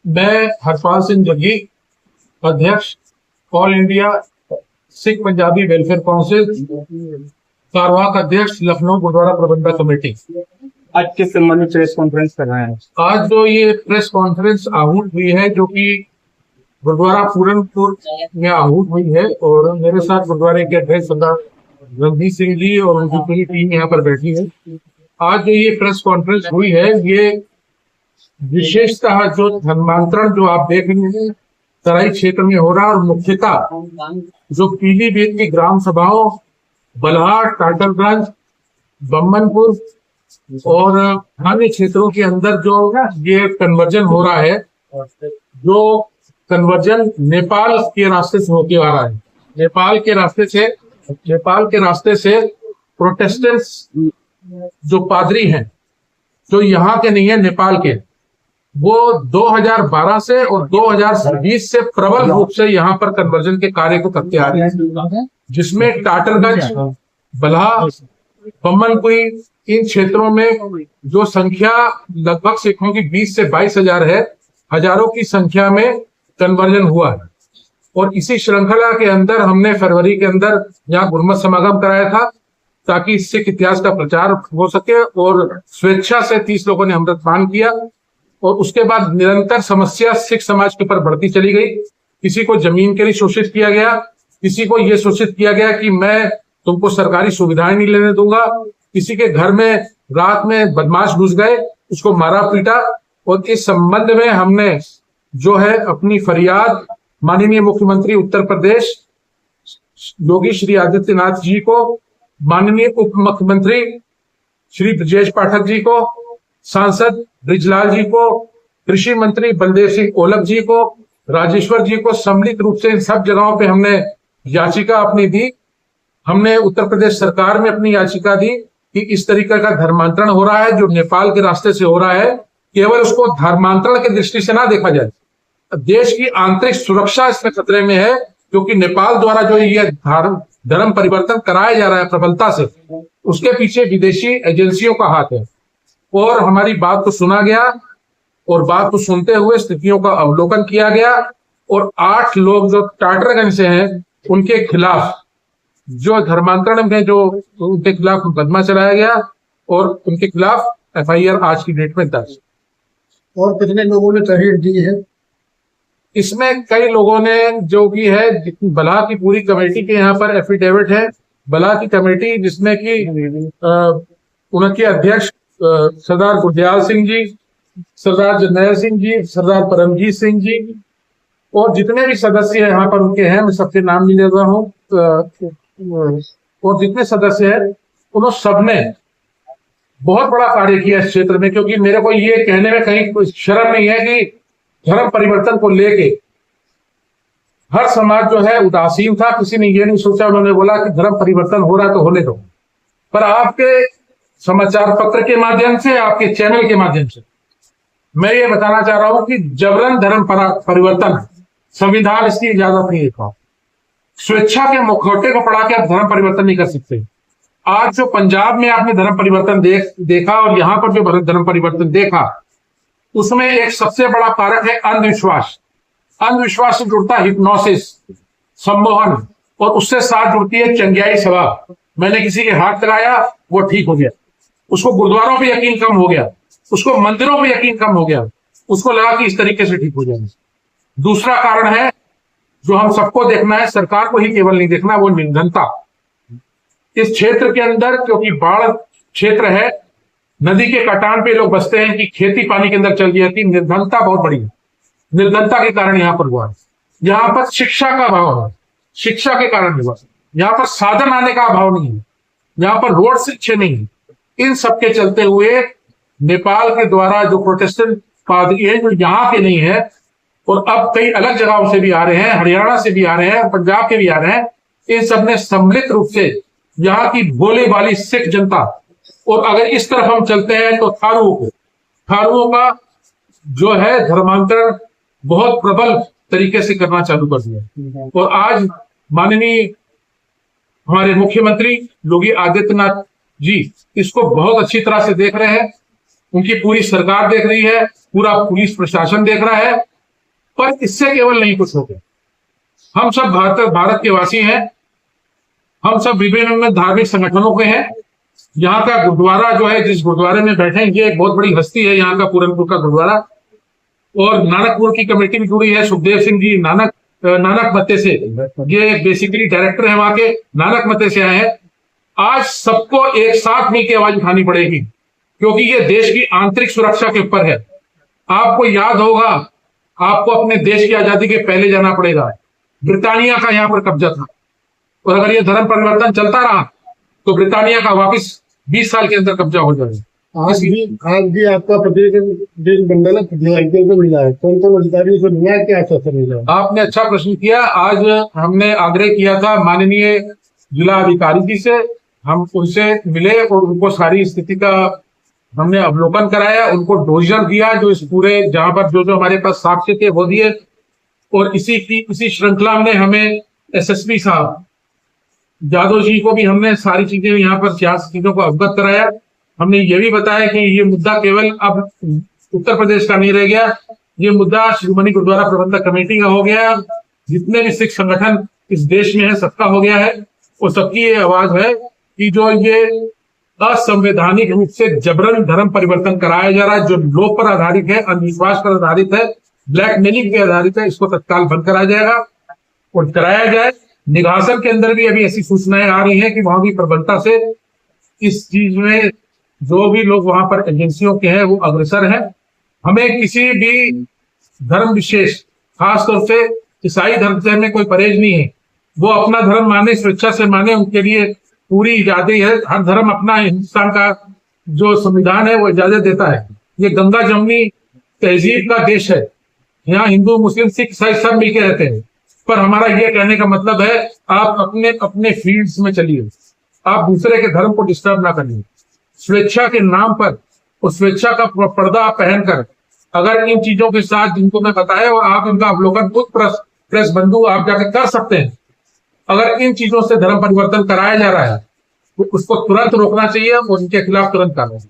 मैं हरपाल सिंह जग्गी, अध्यक्ष All India Sikh Punjabi welfare council, कारवाक अध्यक्ष, लखनऊ गुरुद्वारा प्रबंधक कमेटी। आज किस संबंध में प्रेस कॉन्फ्रेंस कर रहे हैं? आज जो ये प्रेस कॉन्फ्रेंस आहूत हुई है, जो कि गुरुद्वारा पूरनपुर में आहूत हुई है, और मेरे साथ गुरुद्वारे के अध्यक्ष सरदार रणजीत सिंह जी और उनकी पूरी टीम यहाँ पर बैठी है। आज जो ये प्रेस कॉन्फ्रेंस हुई है, ये विशेषतः जो धर्मांतरण जो आप देख रहे हैं तराई क्षेत्र में हो रहा है, और मुख्यतः जो पीलीभीत की ग्राम सभाओं बलहार, टाटरगंज, बम्बनपुर और अन्य क्षेत्रों के अंदर जो ये कन्वर्जन हो रहा है, जो कन्वर्जन नेपाल के रास्ते से होके आ रहा है। नेपाल के रास्ते से प्रोटेस्टेंट्स जो पादरी हैं, जो यहाँ के नहीं है, नेपाल के, वो 2012 से और 2020 से प्रबल रूप से यहाँ पर कन्वर्जन के कार्य को करते आ रहे हैं, जिसमें टाटरगंज, बलहा, बम्बनपुरी, इन क्षेत्रों में जो संख्या लगभग सिखों की 20 से 22 हजार है, हजारों की संख्या में कन्वर्जन हुआ है। और इसी श्रृंखला के अंदर हमने फरवरी के अंदर यहाँ गुरमत समागम कराया था, ताकि सिख इतिहास का प्रचार हो सके, और स्वेच्छा से 30 लोगों ने अमृतपान किया। और उसके बाद निरंतर समस्या सिख समाज के ऊपर बढ़ती चली गई। किसी को जमीन के लिए शोषित किया गया, किसी को यह शोषित किया गया कि मैं तुमको सरकारी सुविधाएं नहीं लेने दूंगा, किसी के घर में रात में बदमाश घुस गए, उसको मारा पीटा। और इस संबंध में हमने जो है अपनी फरियाद माननीय मुख्यमंत्री उत्तर प्रदेश योगी श्री आदित्यनाथ जी को, माननीय उप मुख्यमंत्री श्री ब्रजेश पाठक जी को, सांसद ब्रिजलाल जी को, कृषि मंत्री बलदेव सिंह ओलख जी को, राजेश्वर जी को, सम्मिलित रूप से इन सब जगहों पे हमने याचिका अपनी दी। हमने उत्तर प्रदेश सरकार में अपनी याचिका दी कि इस तरीके का धर्मांतरण हो रहा है, जो नेपाल के रास्ते से हो रहा है, केवल उसको धर्मांतरण की दृष्टि से ना देखा जाए। देश की आंतरिक सुरक्षा इसमें खतरे में है, क्योंकि नेपाल द्वारा जो ये धर्म परिवर्तन कराया जा रहा है प्रबलता से, उसके पीछे विदेशी एजेंसियों का हाथ है। और हमारी बात को सुना गया, और बात को सुनते हुए स्थितियों का अवलोकन किया गया, और 8 लोग जो टाटरगंज से हैं उनके खिलाफ, जो धर्मांतरण में जो उनके खिलाफ मुकदमा चलाया गया, और उनके खिलाफ FIR आज की डेट में दर्ज। और कितने लोगों ने तहरीर दी है? इसमें कई लोगों ने जो की है, बलहा की पूरी कमेटी के यहाँ पर एफिडेविट है। बलहा की कमेटी जिसमें कि उनके अध्यक्ष सरदार गुरदयाल सिंह जी, सरदार जरनैल सिंह जी, सरदार परमजीत सिंह जी, और जितने भी सदस्य यहाँ पर उनके हैं, मैं सबके नाम नहीं ले रहा हूँ, और जितने सदस्य हैं उन्होंने सबने बहुत बड़ा कार्य किया इस क्षेत्र में। क्योंकि मेरे को ये कहने में कहीं कोई शर्म नहीं है कि धर्म परिवर्तन को लेके हर समाज जो है उदासीन था। किसी ने ये नहीं सोचा, उन्होंने बोला कि धर्म परिवर्तन हो रहा है तो होने दो। पर आपके समाचार पत्र के माध्यम से, आपके चैनल के माध्यम से मैं ये बताना चाह रहा हूं कि जबरन धर्म परिवर्तन, संविधान इसकी इजाजत नहीं देता। स्वेच्छा के मुखौटे को पढ़ा के आप धर्म परिवर्तन नहीं कर सकते। आज जो पंजाब में आपने धर्म परिवर्तन देखा, और यहां पर जो धर्म परिवर्तन देखा, उसमें एक सबसे बड़ा कारक है अंधविश्वास। अंधविश्वास से जुड़ता है हिप्नोसिस, सम्मोहन, और उससे साथ जुड़ती है चंगियाई सभा। मैंने किसी के हाथ लगाया, वो ठीक हो गया, उसको गुरुद्वारों पे यकीन कम हो गया, उसको मंदिरों पे यकीन कम हो गया, उसको लगा कि इस तरीके से ठीक हो जाएगा। दूसरा कारण है जो हम सबको देखना है, सरकार को ही केवल नहीं देखना, वो निर्धनता। इस क्षेत्र के अंदर क्योंकि बाढ़ क्षेत्र है, नदी के कटान पे लोग बसते हैं कि खेती पानी के अंदर चल जाती, निर्धनता बहुत बड़ी है। निर्धनता के कारण यहाँ पर हुआ है। यहाँ पर शिक्षा का अभाव है, शिक्षा के कारण हुआ। यहाँ पर साधन आने का अभाव नहीं है, यहाँ पर रोड से अच्छे नहीं है। इन सबके चलते हुए नेपाल के द्वारा जो प्रोटेस्टेंट पादरी है, जो यहाँ के नहीं है, और अब कई अलग जगहों से भी आ रहे हैं, हरियाणा से भी आ रहे हैं, पंजाब के भी आ रहे हैं, इन सब ने सम्मिलित रूप से यहाँ की भोले वाली सिख जनता, और अगर इस तरफ हम चलते हैं तो थारुओं का जो है धर्मांतरण बहुत प्रबल तरीके से करना चालू कर दिया। और आज माननीय हमारे मुख्यमंत्री योगी आदित्यनाथ जी इसको बहुत अच्छी तरह से देख रहे हैं, उनकी पूरी सरकार देख रही है, पूरा पुलिस प्रशासन देख रहा है, पर इससे केवल नहीं कुछ हो गया। हम सब भारत के वासी हैं, हम सब विभिन्न धार्मिक संगठनों के हैं। यहाँ का गुरुद्वारा जो है, जिस गुरुद्वारे में बैठे हैं, ये एक बहुत बड़ी हस्ती है यहाँ का पूरनपुर का गुरुद्वारा, और नानकपुर की कमेटी भी जुड़ी है। सुखदेव सिंह जी नानक मत्ते से, ये बेसिकली डायरेक्टर है वहां के, नानक मत्ते से आए हैं। आज सबको एक साथ मिलकर आवाज उठानी पड़ेगी, क्योंकि ये देश की आंतरिक सुरक्षा के ऊपर है। आपको याद होगा, आपको अपने देश की आजादी के पहले जाना पड़ेगा। ब्रिटानिया का यहाँ पर कब्जा था, और अगर ये धर्म परिवर्तन चलता रहा तो ब्रिटानिया का वापस 20 साल के अंदर कब्जा हो जाएगा। आज भी आपका प्रतिनिधि मंडल अधिकारियों को मिला है, कौन कौन अधिकारियों को मिला है, क्या आश्वासन मिला है? आपने अच्छा प्रश्न किया। आज हमने आग्रह किया था माननीय जिला अधिकारी जी से, हम उनसे मिले और उनको सारी स्थिति का हमने अवलोकन कराया, उनको डोजर दिया, जो इस पूरे जहां पर जो हमारे पास साक्ष्य थे वो दिए। और इसी श्रृंखला में हमें एसएसपी साहब जादव जी को भी हमने सारी चीजें यहाँ पर चीजों को अवगत कराया। हमने ये भी बताया कि ये मुद्दा केवल अब उत्तर प्रदेश का नहीं रह गया, ये मुद्दा शिरोमणि गुरुद्वारा प्रबंधक कमेटी का हो गया। जितने भी सिख संगठन इस देश में है सबका हो गया है, और सबकी ये आवाज है कि जो ये असंवैधानिक रूप से जबरन धर्म परिवर्तन कराया जा रहा है, जो लोभ पर आधारित है, अंधविश्वास पर आधारित है, ब्लैकमेलिंग पे आधारित है, इसको तत्काल बंद कराया जाएगा और कराया जाए। निघासन के अंदर भी अभी ऐसी सूचनाएं आ रही हैं कि वहां भी प्रबलता से इस चीज में जो भी लोग वहां पर एजेंसियों के हैं वो अग्रसर हैं। हमें किसी भी धर्म विशेष, खासतौर से ईसाई धर्म से हमें कोई परहेज नहीं है। वो अपना धर्म माने, स्वेच्छा से माने, उनके लिए पूरी इजाजत है। हर धर्म अपना, हिंदुस्तान का जो संविधान है वो इजाजत देता है। ये गंगा जमुनी तहजीब का देश है, यहाँ हिंदू मुस्लिम सिख ईसाई सब मिलकर रहते हैं। पर हमारा ये कहने का मतलब है, आप अपने अपने फील्ड्स में चलिए, आप दूसरे के धर्म को डिस्टर्ब ना करिए। स्वेच्छा के नाम पर और स्वेच्छा का पर्दा पहनकर अगर इन चीजों के साथ जिनको मैं बताया, और आप इनका अवलोकन खुद प्रेस बंधु आप जाकर कर सकते हैं। अगर इन चीजों से धर्म परिवर्तन कराया जा रहा है तो उसको तुरंत रोकना चाहिए और इनके खिलाफ तुरंत कार्रवाई।